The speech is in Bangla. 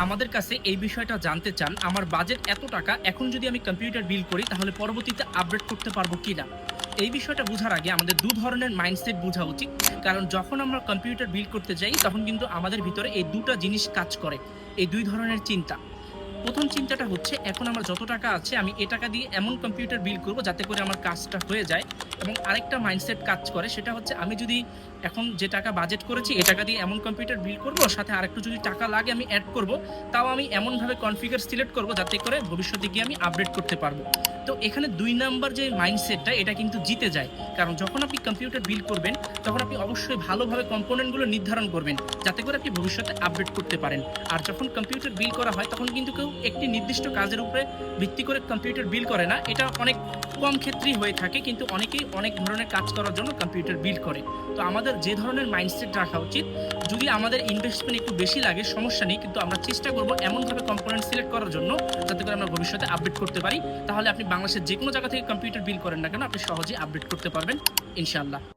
আমাদের কাছে এই বিষয়টা জানতে চান, আমার বাজেট এত টাকা, এখন যদি আমি কম্পিউটার বিল করি তাহলে পরবর্তীতে আপগ্রেড করতে পারবো কিনা। এই বিষয়টা বোঝার আগে আমাদের দু ধরনের মাইন্ডসেট বোঝা উচিত। কারণ যখন আমরা কম্পিউটার বিল করতে যাই তখন কিন্তু আমাদের ভিতরে এই দুটা জিনিস কাজ করে, এই দুই ধরনের চিন্তা। প্রথম চিন্তাটা হচ্ছে, এখন আমার যত টাকা আছে আমি এ টাকা দিয়ে এমন কম্পিউটার বিল করব যাতে করে আমার কাজটা হয়ে যায়। এবং আরেকটা মাইন্ডসেট কাজ করে, সেটা হচ্ছে আমি যদি এখন যে টাকা বাজেট করেছি এ টাকা দিয়ে এমন কম্পিউটার বিল করব, সাথে আরেকটু যদি টাকা লাগে আমি অ্যাড করব, তাও আমি এমনভাবে কনফিগার সিলেক্ট করব যাতে করে ভবিষ্যতে গিয়ে আমি আপডেট করতে পারবো। তো এখানে ২ নাম্বার যে মাইন্ডসেটটা, এটা কিন্তু জিতে যায়। কারণ যখন আপনি কম্পিউটার বিল করবেন তখন আপনি অবশ্যই ভালোভাবে কম্পোনেন্টগুলো নির্ধারণ করবেন যাতে করে আপনি ভবিষ্যতে আপডেট করতে পারেন। আর যখন কম্পিউটার বিল করা হয় তখন কিন্তু কেউ একটি নির্দিষ্ট কাজের উপরে ভিত্তি করে কম্পিউটার বিল করে না। এটা অনেক কম ক্ষেত্রেই হয়ে থাকে, কিন্তু অনেকেই অনেক ধরনের কাজ করার জন্য কম্পিউটার বিল করে। তো আমাদের যে ধরনের মাইন্ডসেট রাখা উচিত, যদি আমাদের ইনভেস্টমেন্ট একটু বেশি লাগে সমস্যা নেই, কিন্তু আমরা চেষ্টা করব এমনভাবে কম্পোনেন্ট সিলেক্ট করার জন্য যাতে করে আমরা ভবিষ্যতে আপডেট করতে পারি। তাহলে আপনি বাংলাদেশের যে কোনো জায়গা থেকে কম্পিউটার বিল করেন না কেন, আপনি সহজেই আপডেট করতে পারবেন ইনশাআল্লাহ।